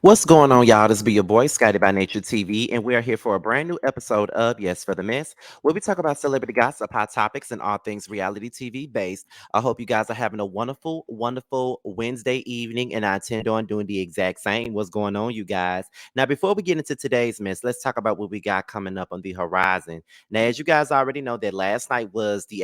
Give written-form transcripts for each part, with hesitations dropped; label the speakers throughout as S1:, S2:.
S1: What's going on, y'all? This be your boy, Scotty by Nature TV, and we are here for a brand new episode of Yes for the Mess, where we talk about celebrity gossip, hot topics, and all things reality TV based. I hope you guys are having a wonderful, wonderful Wednesday evening, and I intend on doing the exact same. What's going on, you guys? Now, before we get into today's mess, let's talk about what we got coming up on the horizon. Now, as you guys already know, that last night was the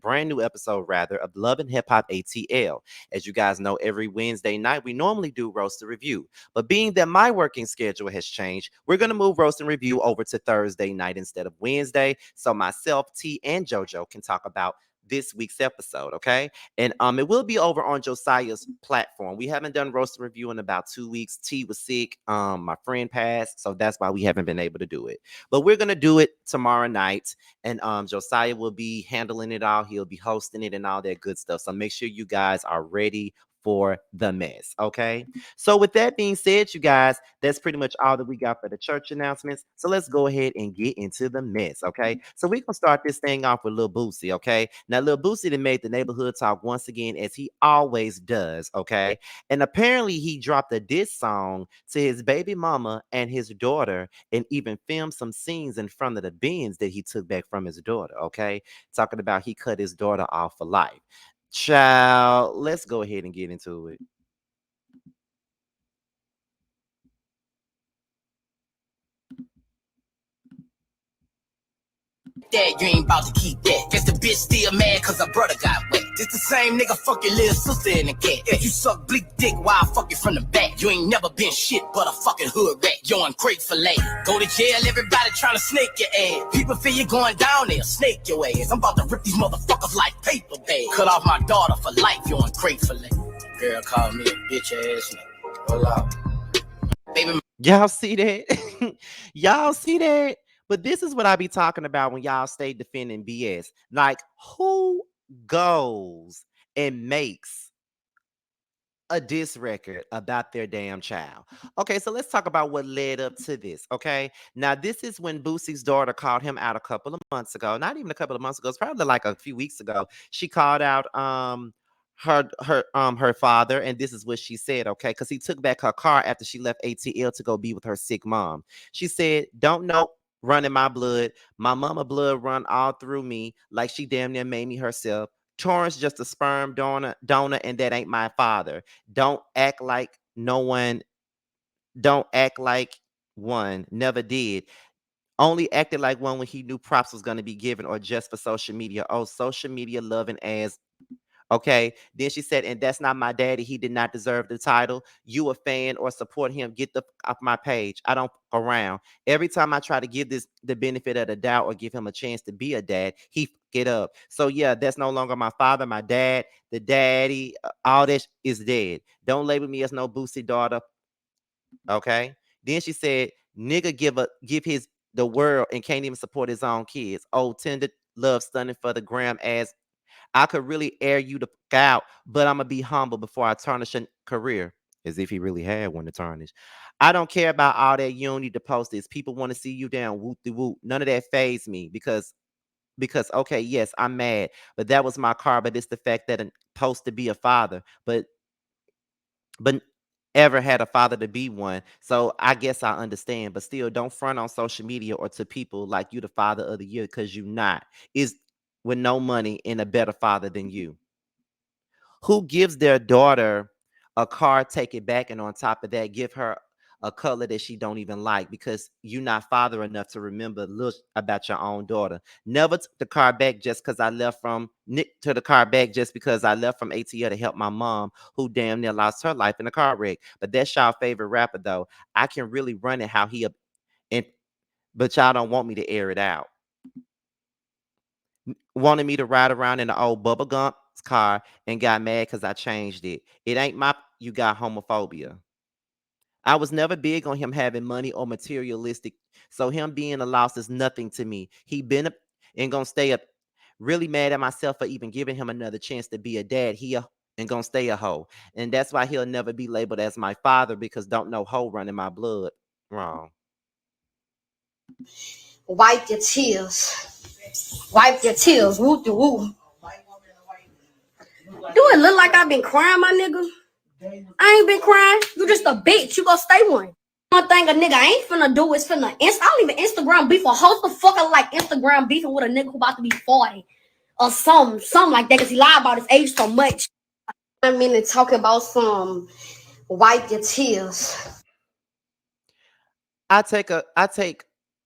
S1: brand new episode, rather, of Love and Hip Hop ATL. As you guys know, every Wednesday night, we normally do Roast the Review. But being that my working schedule has changed, we're going to move Roast and Review over to Thursday night instead of Wednesday. So myself, T, and JoJo can talk about this week's episode, okay? And it will be over on Josiah's platform. We haven't done Roast and Review in about 2 weeks. T was sick. My friend passed, so that's why we haven't been able to do it. But we're gonna do it tomorrow night, and Josiah will be handling it all. He'll be hosting it and all that good stuff. So make sure you guys are ready for the mess, okay? So with that being said, you guys, that's pretty much all that we got for the church announcements. So let's go ahead and get into the mess, okay? So we're gonna start this thing off with Lil Boosie, okay? Now Lil Boosie that made the neighborhood talk once again, as he always does, okay? And apparently he dropped a diss song to his baby mama and his daughter, and even filmed some scenes in front of the bins that he took back from his daughter, okay? Talking about he cut his daughter off for life. Child, let's go ahead and get into it.
S2: That you ain't about to keep that. Guess the bitch still mad cause her brother got wet. This the same nigga fuck your little sister in the cat. If you suck bleak dick while I fuck you from the back, you ain't never been shit but a fucking hood rat. You ungrateful lady. Go to jail, everybody trying to snake your ass. People feel you going down there, snake your ass. I'm about to rip these motherfuckers like paper bags. Cut off my daughter for life, you ungrateful lady. Girl call me a bitch ass nigga. Hold up. Baby.
S1: Y'all see that? Y'all see that? But this is what I be talking about when y'all stay defending BS. Like, who goes and makes a diss record about their damn child? Okay, so let's talk about what led up to this. Okay, now this is when Boosie's daughter called him out a couple of months ago. Not even a couple of months ago. It's probably like a few weeks ago. She called out her father, and this is what she said, okay, because he took back her car after she left ATL to go be with her sick mom. She said, "Don't know, run in my blood. My mama blood run all through me like she damn near made me herself. Torrance just a sperm donor, and that ain't my father. Don't act like no one, don't act like one never did. Only acted like one when he knew props was going to be given, or just for social media. Oh, social media loving ass." Okay. Then she said, "And that's not my daddy. He did not deserve the title. You a fan or support him, get the off my page. I don't fuck around. Every time I try to give this the benefit of the doubt or give him a chance to be a dad, he fuck it up. So yeah, that's no longer my father, my dad, the daddy, all that is dead. Don't label me as no Boosie daughter." Okay. Then she said, "Nigga give his the world and can't even support his own kids. Oh, tender love stunning for the gram ass. I could really air you the fuck out, but I'm gonna be humble before I tarnish a career." As if he really had one to tarnish. "I don't care about all that. You don't need to post this. People want to see you down. Whoop de whoop. None of that phase me because okay, yes, I'm mad, but that was my car. But it's the fact that I'm supposed to be a father, but ever had a father to be one. So I guess I understand, but still don't front on social media or to people like you the father of the year, because you not. Is with no money and a better father than you. Who gives their daughter a car, take it back, and on top of that, give her a color that she don't even like because you're not father enough to remember look about your own daughter. Never took the car back just because I left from Nick to the car back just because I left from ATL to help my mom who damn near lost her life in a car wreck. But that's y'all favorite rapper though. I can really run it how he and but y'all don't want me to air it out. Wanted me to ride around in the old Bubba Gump's car and got mad because I changed it. It ain't my you got homophobia. I was never big on him having money or materialistic, so him being a loss is nothing to me. He been up and gonna stay up. Really mad at myself for even giving him another chance to be a dad. And gonna stay a hoe, and that's why he'll never be labeled as my father because don't know hoe running my blood. Wrong.
S3: Wipe your tears. Wipe your tears. Woo de woo. Do it look like I've been crying, my nigga? I ain't been crying. You just a bitch. You gonna stay one. One thing a nigga ain't finna do is finna I don't even Instagram beef. A host the fucker like Instagram beefing with a nigga who about to be 40 or something like that, cause he lied about his age so much. I mean, they talking about some wipe your tears.
S1: I take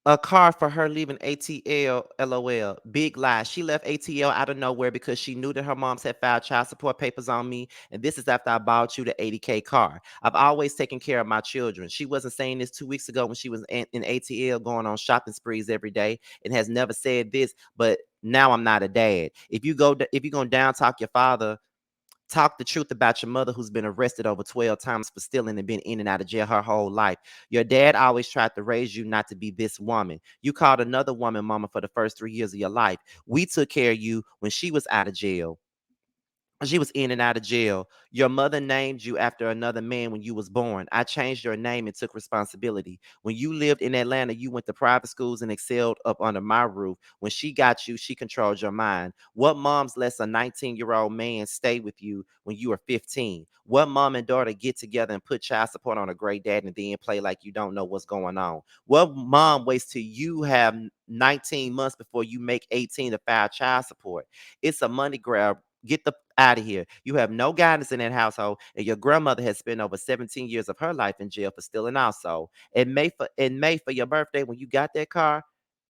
S1: a car for her leaving ATL. LOL. Big lie. She left ATL out of nowhere because she knew that her moms had filed child support papers on me. And this is after I bought you the 80K car. I've always taken care of my children. She wasn't saying this 2 weeks ago when she was in ATL going on shopping sprees every day and has never said this, but now I'm not a dad. If you're gonna down talk your father, talk the truth about your mother who's been arrested over 12 times for stealing and been in and out of jail her whole life. Your dad always tried to raise you not to be this woman. You called another woman mama for the first 3 years of your life. We took care of you when she was out of jail. She was in and out of jail. Your mother named you after another man when you was born. I changed your name and took responsibility. When you lived in Atlanta, you went to private schools and excelled up under my roof. When she got you, she controlled your mind. What moms lets a 19-year-old man stay with you when you were 15? What mom and daughter get together and put child support on a great dad and then play like you don't know what's going on? What mom waits till you have 19 months before you make 18 to file child support? It's a money grab. Get the out of here. You have no guidance in that household, and your grandmother has spent over 17 years of her life in jail for stealing also. In May for your birthday, when you got that car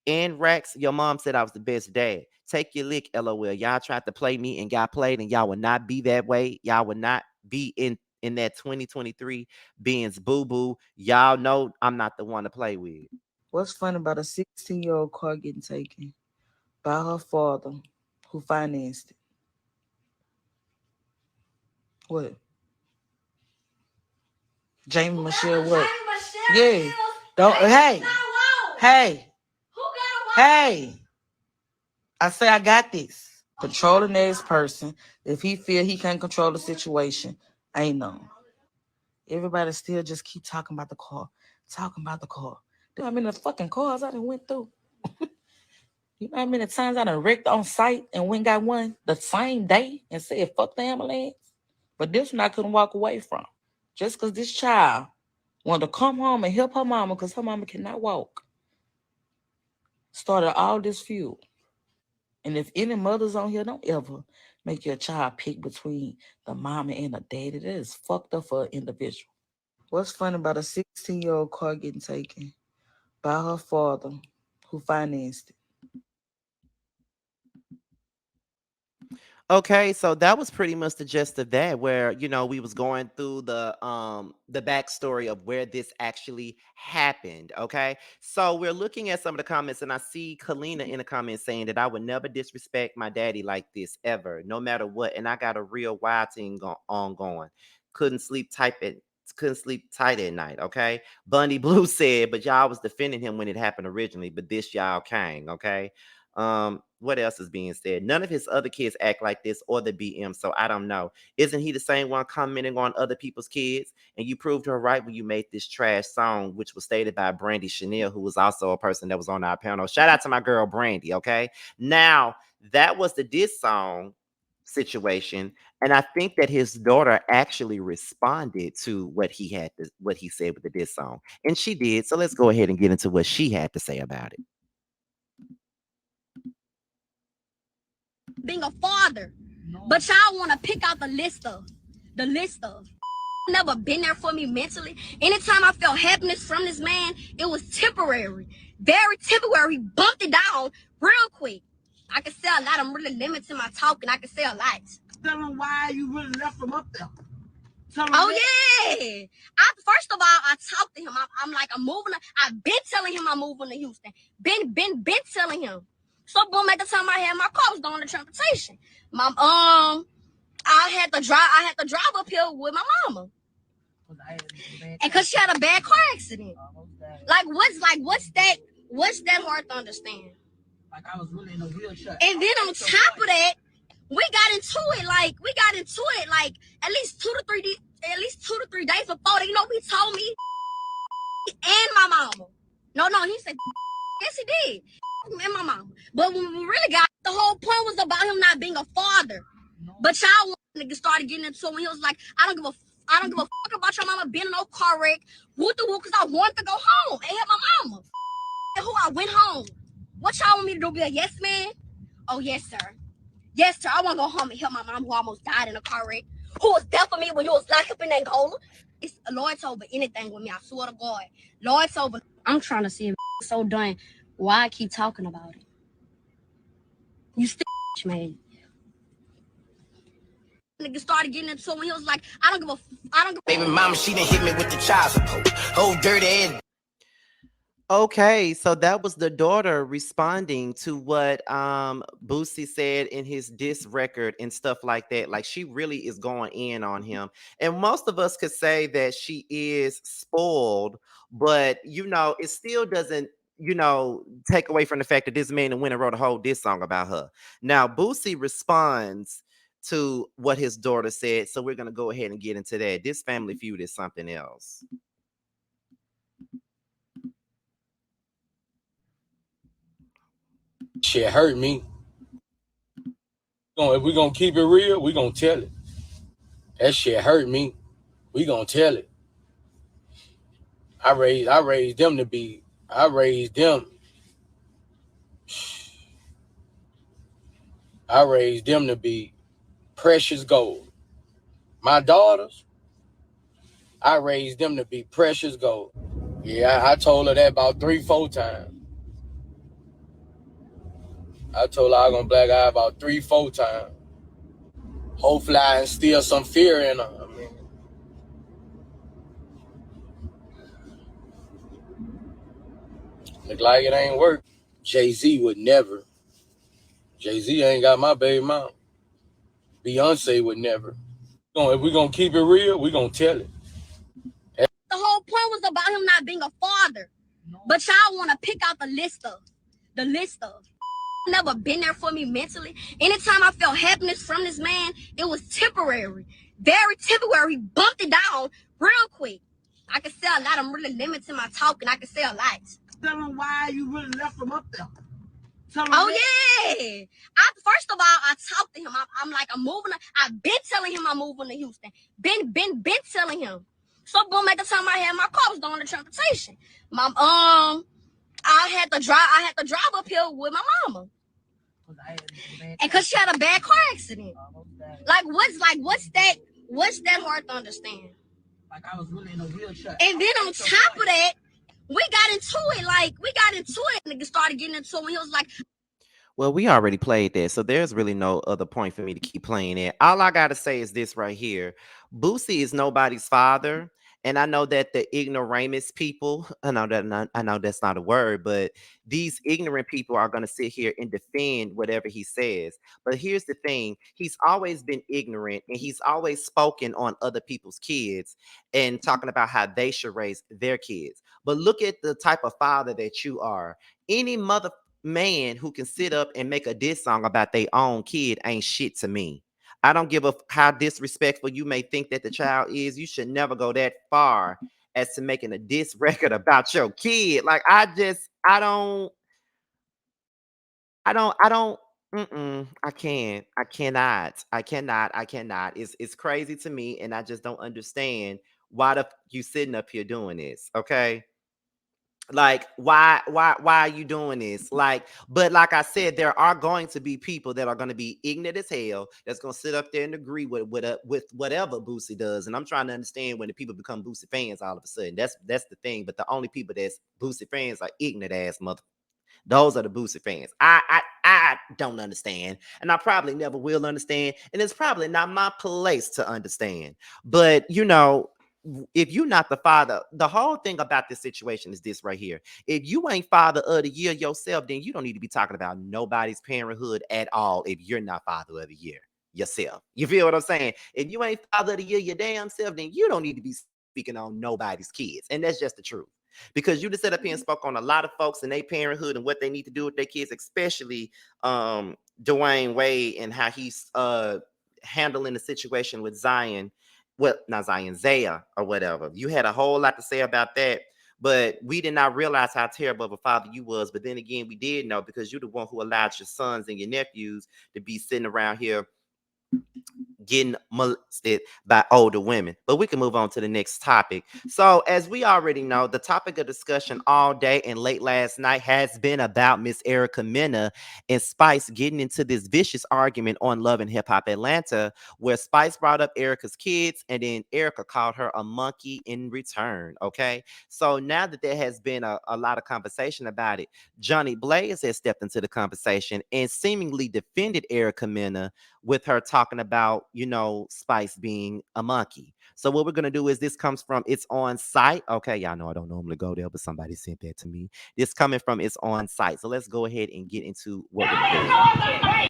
S1: and racks, your mom said I was the best dad. Take your lick, LOL. Y'all tried to play me and got played, and y'all would not be that way. Y'all would not be in that 2023 Benz boo boo. Y'all know I'm not the one to play with.
S2: What's funny about a 16-year-old car getting taken by her father who financed it? What? Jamie Michelle, what? Yeah. Don't. Hey. Hey. Hey. I say I got this. Control the next person. If he feel he can't control the situation, ain't no. Everybody still just keep talking about the car. Talking about the car. Dude, how many fucking cars I done went through? You know how many times I done wrecked on site and went got one the same day and said fuck the ambulance? But this one I couldn't walk away from. Just because this child wanted to come home and help her mama because her mama cannot walk. Started all this fuel. And if any mothers on here, don't ever make your child pick between the mama and the daddy. That is fucked up for an individual. What's funny about a 16-year-old car getting taken by her father who financed it?
S1: Okay, so that was pretty much the gist of that, where we was going through the backstory of where this actually happened. Okay, so we're looking at some of the comments, and I see Kalina in the comments saying that I would never disrespect my daddy like this ever, no matter what. And I got a real wild thing ongoing. Couldn't sleep tight at couldn't sleep tight at night. Okay, Bunny Blue said, but y'all was defending him when it happened originally, but this y'all came. Okay. What else is being said? None of his other kids act like this or the BM, so I don't know. Isn't he the same one commenting on other people's kids? And you proved her right when you made this trash song, which was stated by Brandy Chanel, who was also a person that was on our panel. Shout out to my girl Brandy. Okay, now that was the diss song situation, and I think that his daughter actually responded to what he said with the diss song, and she did. So let's go ahead and get into what she had to say about it.
S3: Being a father, but y'all want to pick out the list of never been there for me mentally. Anytime I felt happiness from this man, it was temporary, very temporary. He bumped it down real quick. I can say a lot. I'm really limiting my talking. I can say a lot. Tell him why you really left him up there. Oh yeah. First of all, I talked to him. I'm like, I'm moving. I've been telling him I'm moving to Houston. Been telling him. So boom, at the time I had my car, I was going to transportation. My I had to drive up here with my mama. And because she had a bad car accident. What's that hard to understand? Like I was really in a wheelchair. And then on top of that, we got into it like at least 2 to 3 days before. You know, he told me and my mama. No, he said yes, he did. And my mama. But when we really got, the whole point was about him not being a father. No. But y'all started getting into it when he was like, I don't give a I don't give a fuck about your mama being in no car wreck. Whoop the whoop, because I wanted to go home and help my mama. And who I went home. What y'all want me to do? Be a yes man? Oh, yes, sir. Yes, sir. I want to go home and help my mom who almost died in a car wreck. Who was there for me when you was locked up in Angola. It's Lord's over anything with me. I swear to God. Lord's over. I'm trying to see if it's so done. Why I keep talking about it? You still man. Nigga started getting into it when he was like, I don't give
S2: Baby mama, she done hit me with the child support. Oh, dirty ass.
S1: Okay, so that was the daughter responding to what Boosie said in his diss record and stuff like that. Like she really is going in on him. And most of us could say that she is spoiled, but it still doesn't, take away from the fact that this man went and wrote a whole diss song about her. Now, Boosie responds to what his daughter said. So we're gonna go ahead and get into that. This family feud is something else.
S4: Shit hurt me. If we gonna keep it real, we gonna tell it. That shit hurt me. We gonna tell it. I raised them to be. I raised them. I raised them to be precious gold. My daughters, I raised them to be precious gold. Yeah, I told her that about 3-4 times. I told her I was gonna black eye about 3-4 times. Hopefully I instill some fear in her. I mean, look like it ain't work. Jay-Z would never. Jay-Z ain't got my baby mom. Beyonce would never. If we gonna keep it real, we gonna tell it.
S3: the whole point was about him not being a father. But y'all want to pick out the list of never been there for me mentally. Anytime I felt happiness from this man, it was temporary. Very temporary. He bumped it down real quick. I can say a lot. I'm really limiting my talking. I can say a lot.
S2: Tell him why you really left him up there.
S3: Oh yeah. First of all, I talked to him. I'm like, I'm moving. I've been telling him I'm moving to Houston. Been telling him. So boom, at the time I had my car, I was going to transportation. I had to drive up here with my mama. And because she had a bad car accident. What's that hard to understand?
S2: Like I was really in a wheelchair.
S3: And then on top of that, we got into it. Nigga started getting into it when he was like,
S1: Well, we already played that, so there's really no other point for me to keep playing it. All I gotta say is this right here: Boosie is nobody's father, and I know that the ignoramus people, I know that's not a word, but these ignorant people are gonna sit here and defend whatever he says. But here's the thing: he's always been ignorant, and he's always spoken on other people's kids and talking about how they should raise their kids. But look at the type of father that you are. Any mother man who can sit up and make a diss song about their own kid ain't shit to me. I don't give a how disrespectful you may think that the child is. You should never go that far as to making a diss record about your kid. Like I don't. I can't. I cannot. It's crazy to me, and I just don't understand why you sitting up here doing this. Okay, like why are you doing this? But like I said, there are going to be people that are going to be ignorant as hell that's going to sit up there and agree with whatever Boosie does. And I'm trying to understand when the people become Boosie fans all of a sudden. That's the thing. But the only people that's Boosie fans are ignorant ass mother. Those are the Boosie fans. I don't understand, and I probably never will understand, and it's probably not my place to understand. But if you're not the father, the whole thing about this situation is this right here. If you ain't father of the year yourself, then you don't need to be talking about nobody's parenthood at all. If you're not father of the year yourself, you feel what I'm saying? If you ain't father of the year your damn self, then you don't need to be speaking on nobody's kids, and that's just the truth. Because you just set up here and spoke on a lot of folks and their parenthood and what they need to do with their kids, especially Dwayne Wade and how he's handling the situation with Zion. Well, not Zion, Zaya or whatever. You had a whole lot to say about that, but we did not realize how terrible of a father you was. But then again, we did know because you're the one who allowed your sons and your nephews to be sitting around here getting molested by older women. But we can move on to the next topic. So, as we already know, the topic of discussion all day and late last night has been about Miss Erica Mena and Spice getting into this vicious argument on Love and Hip Hop Atlanta, where Spice brought up Erica's kids and then Erica called her a monkey in return. Okay. So, now that there has been a lot of conversation about it, Jhonni Blaze has stepped into the conversation and seemingly defended Erica Mena with her talking about, Spice being a monkey. So what we're gonna do is this comes from It's On Site. Okay, y'all know I don't normally go there, but somebody sent that to me. This coming from It's On Site. So let's go ahead and get into what was said.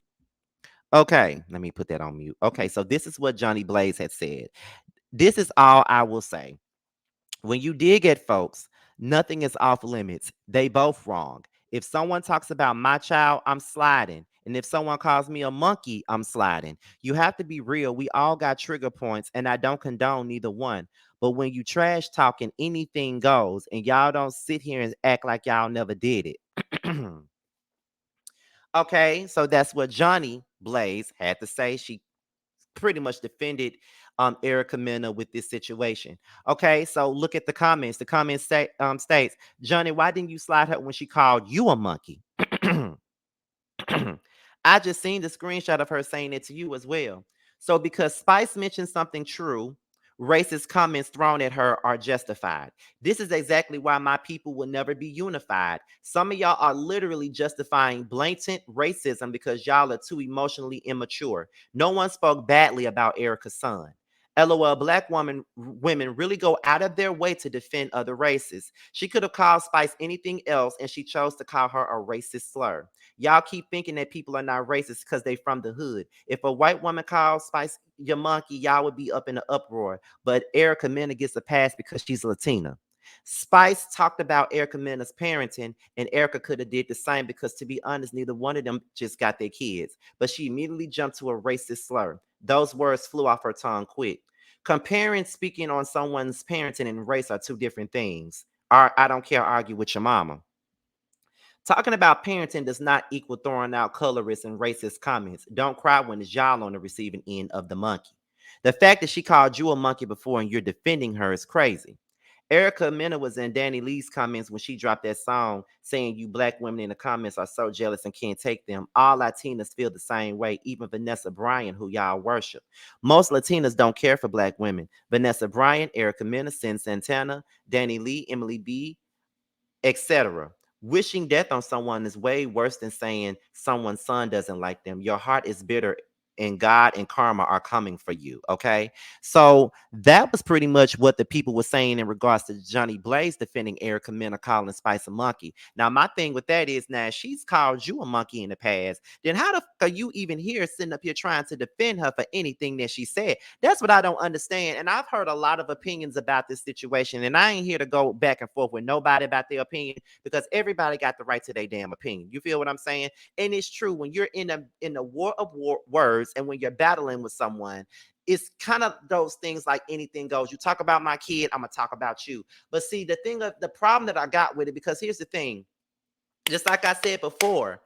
S1: Okay, let me put that on mute. Okay, so this is what Jhonni Blaze had said. This is all I will say. When you dig at folks, nothing is off limits. They both wrong. If someone talks about my child, I'm sliding. And if someone calls me a monkey, I'm sliding. You have to be real. We all got trigger points, and I don't condone neither one. But when you trash talking, anything goes, and y'all don't sit here and act like y'all never did it. Okay, so that's what Jhonni Blaze had to say. She pretty much defended Erica Mena with this situation. Okay, so look at the comments. The comments states, Jhonni, why didn't you slide her when she called you a monkey? I just seen the screenshot of her saying it to you as well. So because Spice mentioned something true, racist comments thrown at her are justified. This is exactly why my people will never be unified. Some of y'all are literally justifying blatant racism because y'all are too emotionally immature. No one spoke badly about Erica's son. LOL, black women really go out of their way to defend other races. She could have called Spice anything else, and she chose to call her a racist slur. Y'all keep thinking that people are not racist because they from the hood. If a white woman calls Spice your monkey, y'all would be up in an uproar. But Erica Mena gets a pass because she's Latina. Spice talked about Erica Mena's parenting, and Erica could have did the same because, to be honest, neither one of them just got their kids. But she immediately jumped to a racist slur. Those words flew off her tongue quick. Comparing speaking on someone's parenting and race are two different things. I don't care, argue with your mama. Talking about parenting does not equal throwing out colorist and racist comments. Don't cry when it's y'all on the receiving end of the monkey. The fact that she called you a monkey before and you're defending her is crazy. Erica Mena was in Danny Lee's comments when she dropped that song saying you black women in the comments are so jealous and can't take them. All Latinas feel the same way, even Vanessa Bryan, who y'all worship. Most Latinas don't care for black women. Vanessa Bryan, Erica Mena, Sin Santana, Danny Lee, Emily B., etc. Wishing death on someone is way worse than saying someone's son doesn't like them. Your heart is bitter and God and karma are coming for you. Okay. So that was pretty much what the people were saying in regards to Jhonni Blaze defending Erica Mena calling Spice a monkey. Now, my thing with that is now she's called you a monkey in the past. Then how the fuck are you even here sitting up here trying to defend her for anything that she said? That's what I don't understand. And I've heard a lot of opinions about this situation, and I ain't here to go back and forth with nobody about their opinion because everybody got the right to their damn opinion. You feel what I'm saying? And it's true when you're in a war of words and when you're battling with someone, it's kind of those things like anything goes. You talk about my kid, I'm gonna talk about you. But see, the problem that I got with it, because here's the thing, just like I said before,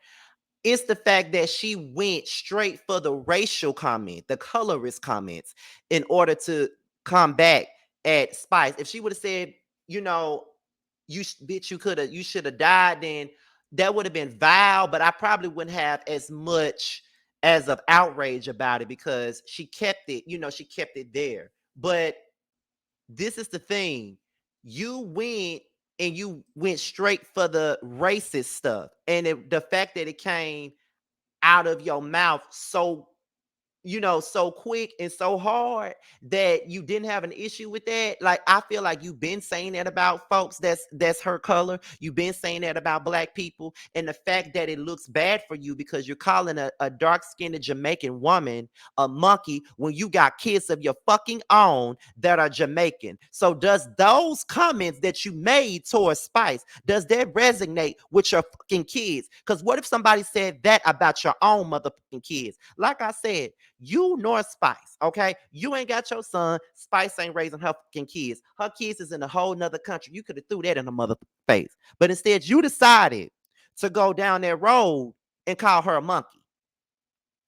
S1: it's the fact that she went straight for the racial comment, the colorist comments, in order to come back at Spice. If she would have said, you know, bitch, you should have died, then that would have been vile, but I probably wouldn't have as much as of outrage about it because she kept it, she kept it there. But this is the thing. You went straight for the racist stuff. And the fact that it came out of your mouth so quick and so hard that you didn't have an issue with that. Like, I feel like you've been saying that about folks that's her color. You've been saying that about black people. And the fact that it looks bad for you because you're calling a dark-skinned Jamaican woman a monkey when you got kids of your fucking own that are Jamaican. So does those comments that you made towards Spice, does that resonate with your fucking kids? Because what if somebody said that about your own motherfucking kids? Like I said, you nor Spice, okay? You ain't got your son. Spice ain't raising her fucking kids. Her kids is in a whole nother country. You could have threw that in her motherfucking face. But instead, you decided to go down that road and call her a monkey.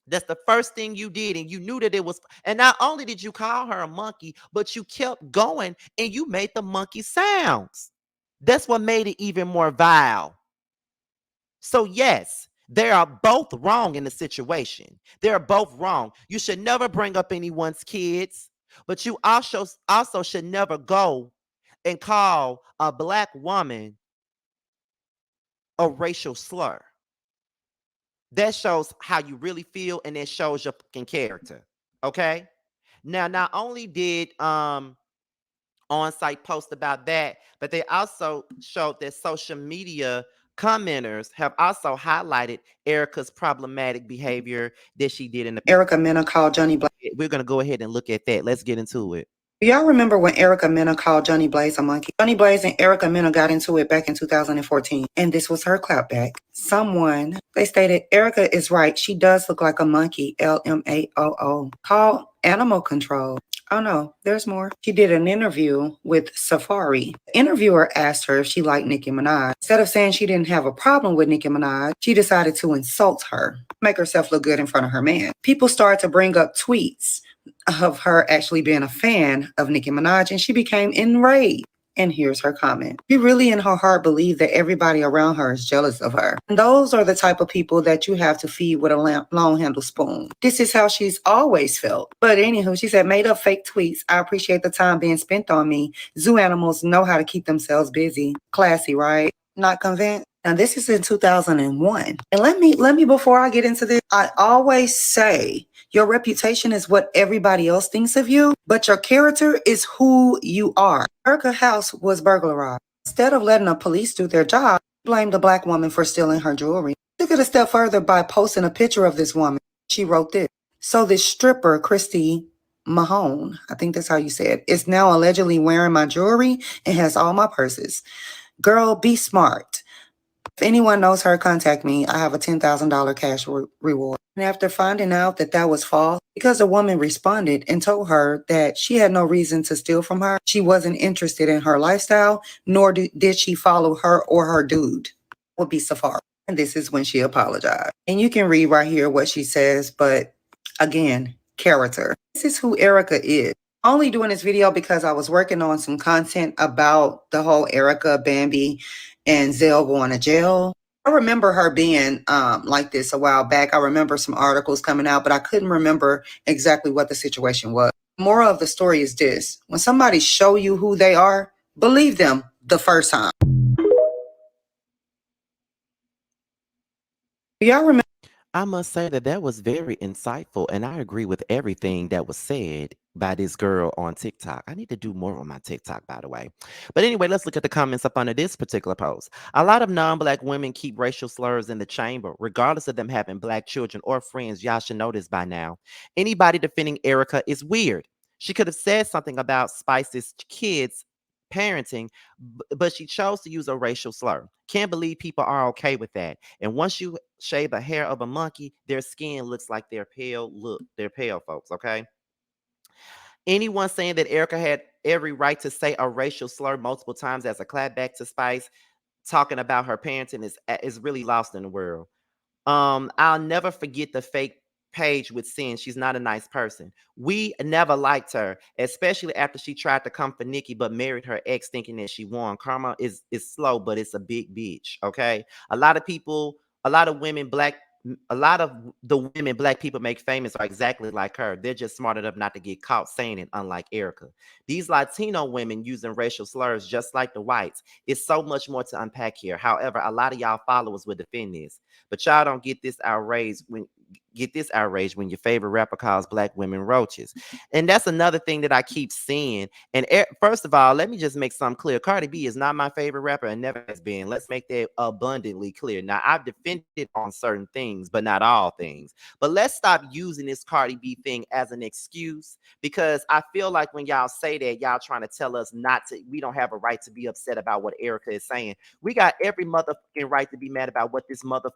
S1: That's the first thing you did, and you knew that it was. And not only did you call her a monkey, but you kept going and you made the monkey sounds. That's what made it even more vile. So, yes, they are both wrong in the situation. They are both wrong. You should never bring up anyone's kids, but you also should never go and call a black woman a racial slur. That shows how you really feel and it shows your fucking character. Okay? Now, not only did on-site post about that, but they also showed that social media commenters have also highlighted Erica's problematic behavior that she did in the
S5: Erica Mena called Johnny Blaze.
S1: we're gonna go ahead and look at that. Let's get into it.
S5: Do y'all remember when Erica Mena called Johnny Blaze a monkey? Johnny Blaze and Erica Mena got into it back in 2014, and this was her clapback. They stated, Erica is right. She does look like a monkey, LMAOO. Call animal control. Oh no, there's more. She did an interview with Safari. The interviewer asked her if she liked Nicki Minaj. Instead of saying she didn't have a problem with Nicki Minaj, she decided to insult her, make herself look good in front of her man. People started to bring up tweets of her actually being a fan of Nicki Minaj, and she became enraged. And here's her comment. She really in her heart believed that everybody around her is jealous of her. And those are the type of people that you have to feed with a long handle spoon. This is how she's always felt. But anywho, she said, made up fake tweets. I appreciate the time being spent on me. Zoo animals know how to keep themselves busy. Classy, right? Not convinced? Now this is in 2001. And let me before I get into this, I always say your reputation is what everybody else thinks of you, but your character is who you are. Erica's house was burglarized. Instead of letting the police do their job, blamed the black woman for stealing her jewelry. Took it a step further by posting a picture of this woman. She wrote this. So this stripper, Christy Mahone, I think that's how you say it, is now allegedly wearing my jewelry and has all my purses. Girl, be smart. If anyone knows her, contact me. I have a $10,000 cash reward. And after finding out that that was false, because the woman responded and told her that she had no reason to steal from her, she wasn't interested in her lifestyle, nor did she follow her or her dude, would be Safari. And this is when she apologized. And you can read right here what she says, but again, character. This is who Erica is. Only doing this video because I was working on some content about the whole Erica, Bambi, and Zell going to jail. I remember her being like this a while back. I remember some articles coming out, but I couldn't remember exactly what the situation was. Moral of the story is this. When somebody show you who they are, believe them the first time. Do y'all remember?
S1: I must say that that was very insightful, and I agree with everything that was said by this girl on TikTok. I need to do more on my TikTok, by the way. But anyway, let's look at the comments up under this particular post. A lot of non-black women keep racial slurs in the chamber, regardless of them having black children or friends. Y'all should know this by now. Anybody defending Erica is weird. She could have said something about Spice's kids parenting, but she chose to use a racial slur. Can't believe people are okay with that. And once you shave the hair of a monkey, their skin looks like they're pale. Look, they're pale, folks. Okay. Anyone saying that Erica had every right to say a racial slur multiple times as a clapback to Spice, talking about her parenting is really lost in the world. I'll never forget the fake page with Sin. She's not a nice person. We never liked her, especially after she tried to come for Nikki, but married her ex thinking that she won. Karma is slow, but it's a big bitch. Okay. A lot of people, a lot of women, a lot of the women black people make famous are exactly like her. They're just smart enough not to get caught saying it, unlike Erica. These Latino women using racial slurs just like the whites. It's so much more to unpack here. However, a lot of y'all followers would defend this. But y'all don't get this outrage when your favorite rapper calls black women roaches. And that's another thing that I keep seeing. And first of all, let me just make something clear. Cardi B is not my favorite rapper and never has been. Let's make that abundantly clear. Now, I've defended it on certain things, but not all things. But let's stop using this Cardi B thing as an excuse, because I feel like when y'all say that, y'all trying to tell us we don't have a right to be upset about what Erica is saying. We got every motherfucking right to be mad about what this mother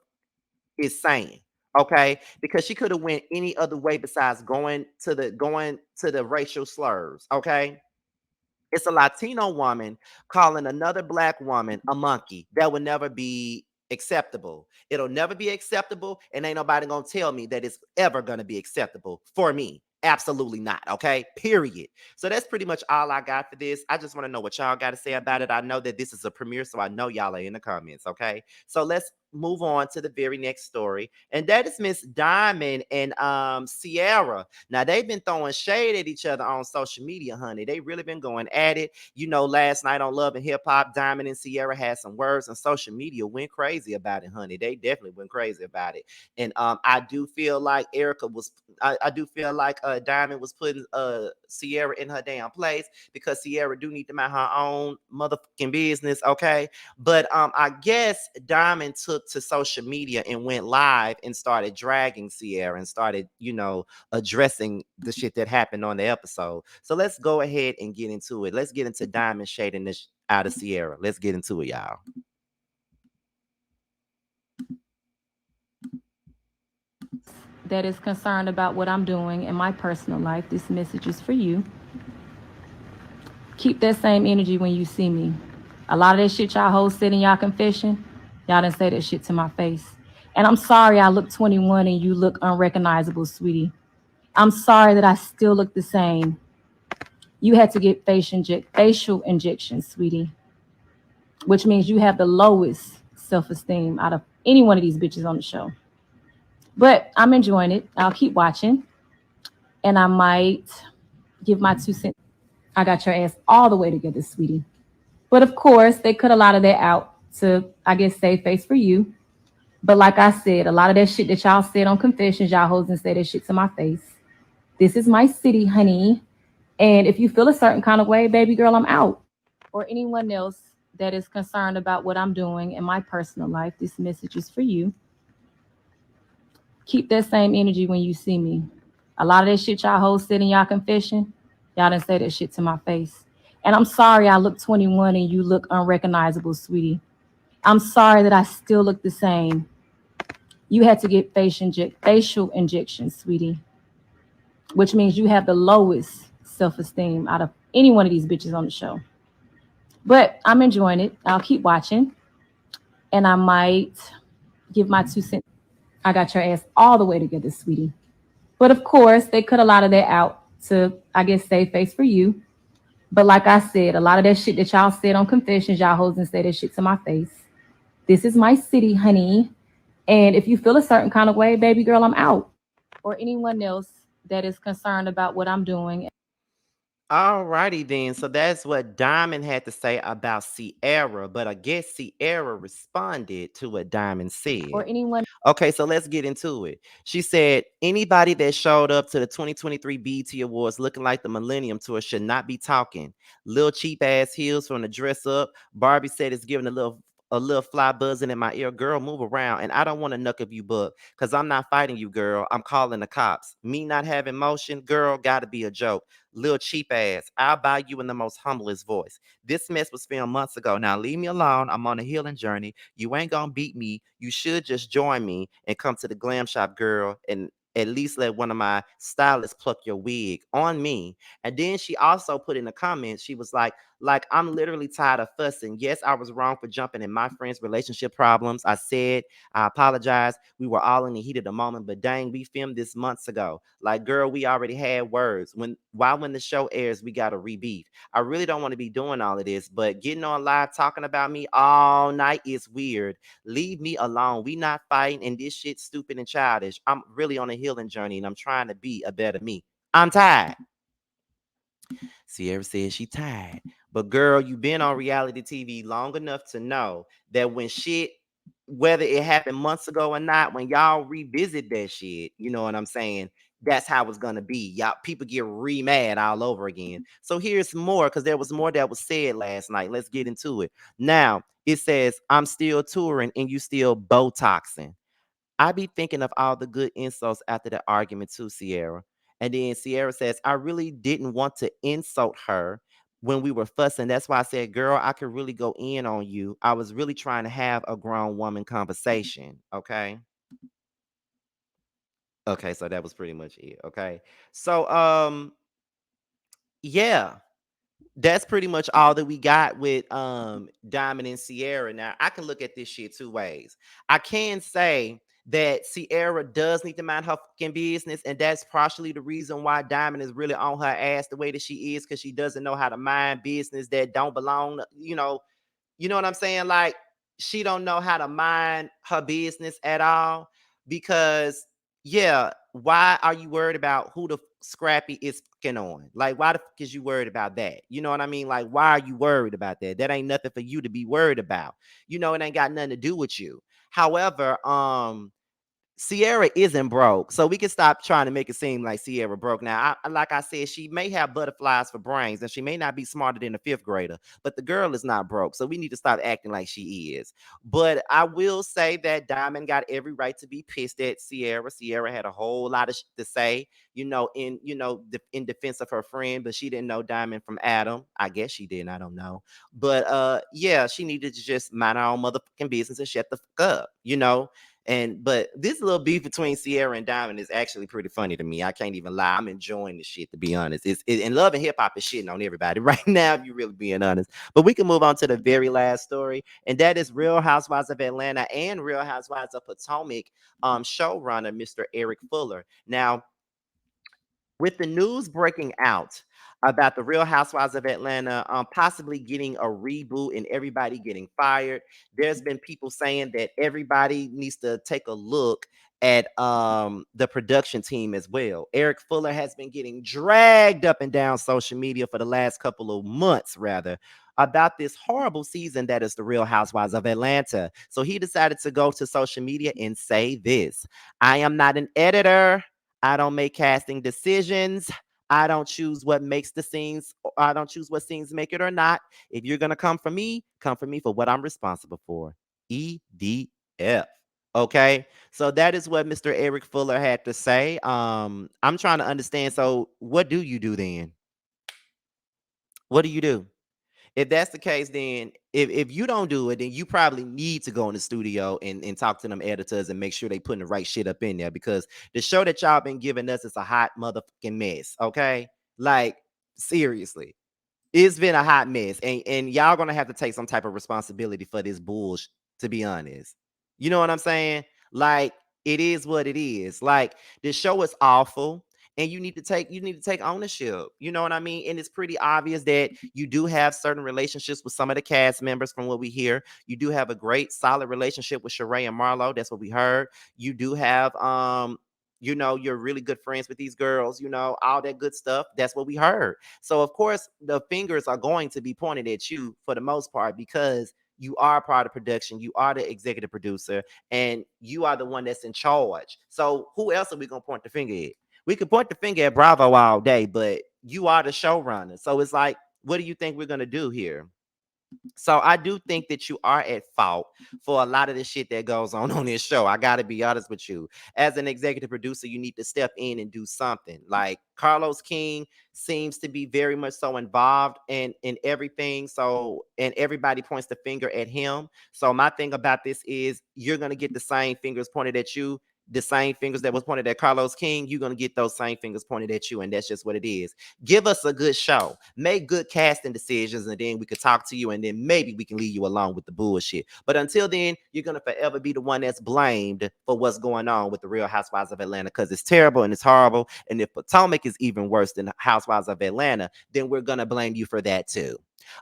S1: is saying. Okay, because she could have went any other way besides going to the racial slurs. Okay, it's a Latino woman calling another black woman a monkey. That would never be acceptable. It'll never be acceptable, and ain't nobody gonna tell me that it's ever gonna be acceptable for me. Absolutely not. Okay. Period. So that's pretty much all I got for this. I just want to know what y'all got to say about it. I know that this is a premiere, so I know y'all are in the comments. Okay. So let's move on to the very next story, and that is Miss Diamond and Sierra. Now they've been throwing shade at each other on social media, honey. They really been going at it. You know, last night on Love and Hip Hop, Diamond and Sierra had some words, and social media went crazy about it, honey. They definitely went crazy about it. And I do feel like I do feel like Diamond was putting Sierra in her damn place, because Sierra do need to mind her own motherfucking business, okay? But I guess Diamond took to social media and went live and started dragging Sierra and started, addressing the shit that happened on the episode. So let's go ahead and get into it. Let's get into Diamond shading this out of Sierra. Let's get into it, y'all.
S6: That is concerned about what I'm doing in my personal life, this message is for you. Keep that same energy when you see me. A lot of that shit y'all hoes said in y'all confession, y'all didn't say that shit to my face. And I'm sorry I look 21 and you look unrecognizable, sweetie. I'm sorry that I still look the same. You had to get facial injections, sweetie, which means you have the lowest self-esteem out of any one of these bitches on the show. But I'm enjoying it. I'll keep watching. And I might give my 2 cents. I got your ass all the way together, sweetie. But of course, they cut a lot of that out to, I guess, save face for you. But like I said, a lot of that shit that y'all said on confessions, y'all hoes and say that shit to my face. This is my city, honey. And if you feel a certain kind of way, baby girl, I'm out. Or anyone else that is concerned about what I'm doing in my personal life, this message is for you. Keep that same energy when you see me. A lot of that shit y'all hoes said in y'all confession, y'all didn't say that shit to my face. And I'm sorry I look 21 and you look unrecognizable, sweetie. I'm sorry that I still look the same. You had to get facial injections, sweetie, which means you have the lowest self-esteem out of any one of these bitches on the show. But I'm enjoying it. I'll keep watching. And I might give my 2 cents. I got your ass all the way together, sweetie. But of course, they cut a lot of that out to, I guess, save face for you. But like I said, a lot of that shit that y'all said on confessions, y'all hoes and say that shit to my face. This is my city, honey. And if you feel a certain kind of way, baby girl, I'm out. Or anyone else that is concerned about what I'm doing.
S1: All righty then. So that's what Diamond had to say about Sierra. But I guess Sierra responded to what Diamond
S6: Or
S1: said.
S6: anyone.
S1: Okay, so let's get into it. She said, anybody that showed up to the 2023 BET Awards looking like the Millennium Tour should not be talking. Little cheap ass heels from the dress up. Barbie said it's giving a little fly buzzing in my ear. Girl, move around. And I don't want to knuck of you, book, because I'm not fighting you, girl. I'm calling the cops. Me not having motion, girl, gotta be a joke. Little cheap ass. I'll buy you in the most humblest voice. This mess was filmed months ago. Now leave me alone. I'm on a healing journey. You ain't gonna beat me. You should just join me and come to the glam shop, girl, and at least let one of my stylists pluck your wig on me. And then she also put in the comments, she was like, I'm literally tired of fussing. Yes, I was wrong for jumping in my friend's relationship problems. I said, I apologize. We were all in the heat of the moment, but dang, we filmed this months ago. Like, girl, we already had words. When the show airs, we got to rebeef. I really don't want to be doing all of this, but getting on live talking about me all night is weird. Leave me alone. We not fighting, and this shit's stupid and childish. I'm really on a healing journey, and I'm trying to be a better me. I'm tired. Sierra says she tired. But girl, you've been on reality TV long enough to know that when shit, whether it happened months ago or not, when y'all revisit that shit, you know what I'm saying? That's how it's gonna be. Y'all people get re-mad all over again. So here's more, because there was more that was said last night. Let's get into it. Now it says, I'm still touring and you still Botoxing. I be thinking of all the good insults after the argument too, Sierra. And then Sierra says, I really didn't want to insult her when we were fussing. That's why I said, girl, I could really go in on you. I was really trying to have a grown woman conversation. Okay. Okay, so that was pretty much it. Okay. So yeah. that's pretty much all that we got with Diamond and Sierra. Now I can look at this shit two ways. I can say that Sierra does need to mind her fucking business, and that's partially the reason why Diamond is really on her ass the way that she is, because she doesn't know how to mind business that don't belong, you know what I'm saying? Like, she don't know how to mind her business at all. Because, yeah, why are you worried about who the Scrappy is fucking on? Like, why the fuck is you worried about that? You know what I mean? Like, why are you worried about that? That ain't nothing for you to be worried about. It ain't got nothing to do with you. However, Sierra isn't broke, so we can stop trying to make it seem like Sierra broke. Now, like I said, she may have butterflies for brains, and she may not be smarter than a fifth grader, but the girl is not broke, so we need to stop acting like she is. But I will say that Diamond got every right to be pissed at Sierra. Sierra had a whole lot of shit to say, in defense of her friend, but she didn't know Diamond from Adam. I guess she didn't. I don't know, but yeah, she needed to just mind her own motherfucking business and shut the fuck up. But this little beef between Sierra and Diamond is actually pretty funny to me. I can't even lie. I'm enjoying this shit, to be honest. And Love and Hip Hop is shitting on everybody right now, if you're really being honest. But we can move on to the very last story, and that is Real Housewives of Atlanta and Real Housewives of Potomac showrunner Mr. Eric Fuller. Now, with the news breaking out about the Real Housewives of Atlanta possibly getting a reboot and everybody getting fired, there's been people saying that everybody needs to take a look at the production team as well. Eric Fuller has been getting dragged up and down social media for the last couple of months, rather, about this horrible season that is the Real Housewives of Atlanta. So he decided to go to social media and say this: I am not an editor. I don't make casting decisions. I don't choose what makes the scenes. I don't choose what scenes make it or not. If you're gonna come for me for what I'm responsible for. EDF. Okay. So that is what Mr. Eric Fuller had to say. I'm trying to understand. So what do you do then? What do you do? If that's the case, then if you don't do it, then you probably need to go in the studio and talk to them editors and make sure they putting the right shit up in there, because the show that y'all been giving us is a hot motherfucking mess. Okay. Like, seriously. It's been a hot mess, and y'all gonna have to take some type of responsibility for this bullshit, to be honest. You know what I'm saying? Like, it is what it is. Like, this show is awful, and you need to take ownership. You know what I mean? And it's pretty obvious that you do have certain relationships with some of the cast members. From what we hear, you do have a great solid relationship with Sheree and Marlo. That's what we heard. You do have you're really good friends with these girls, all that good stuff. That's what we heard. So of course the fingers are going to be pointed at you for the most part, because you are part of production, you are the executive producer, and you are the one that's in charge. So who else are we gonna point the finger at? We could point the finger at Bravo all day, but you are the showrunner. So it's like, what do you think we're gonna do here? So I do think that you are at fault for a lot of the shit that goes on this show. I got to be honest with you. As an executive producer, you need to step in and do something. Like, Carlos King seems to be very much so involved in everything. So, and everybody points the finger at him. So my thing about this is, you're going to get the same fingers pointed at you. The same fingers that was pointed at Carlos King, you're going to get those same fingers pointed at you. And that's just what it is. Give us a good show, make good casting decisions, and then we could talk to you, and then maybe we can leave you alone with the bullshit. But until then, you're going to forever be the one that's blamed for what's going on with the Real Housewives of Atlanta, because it's terrible and it's horrible. And if Potomac is even worse than Housewives of Atlanta, then we're going to blame you for that too.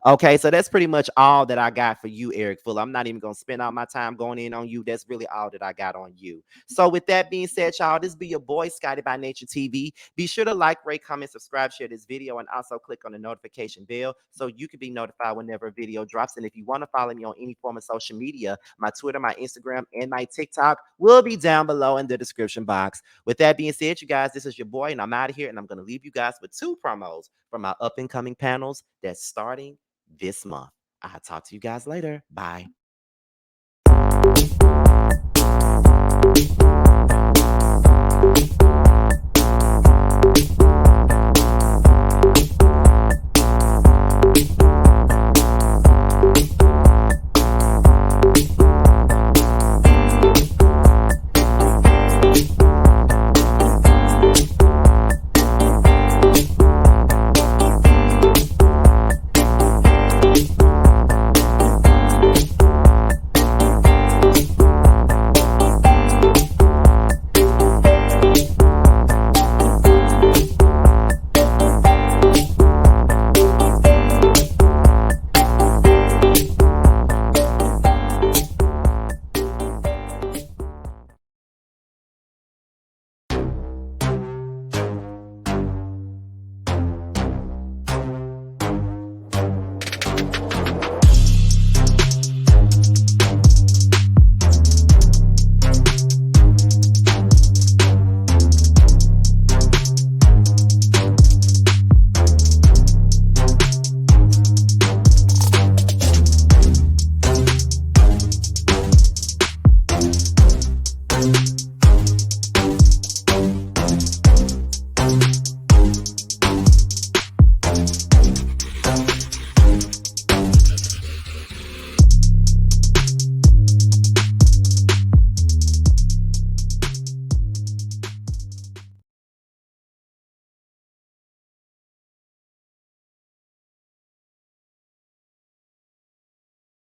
S1: Okay, so that's pretty much all that I got for you, Eric Fuller. I'm not even going to spend all my time going in on you. That's really all that I got on you. So with that being said, y'all, this be your boy, Scotty by Nature TV. Be sure to like, rate, comment, subscribe, share this video, and also click on the notification bell so you can be notified whenever a video drops. And if you want to follow me on any form of social media, my Twitter, my Instagram, and my TikTok will be down below in the description box. With that being said, you guys, this is your boy, and I'm out of here, and I'm going to leave you guys with 2 promos from my up-and-coming panels that's starting this month. I'll talk to you guys later. Bye.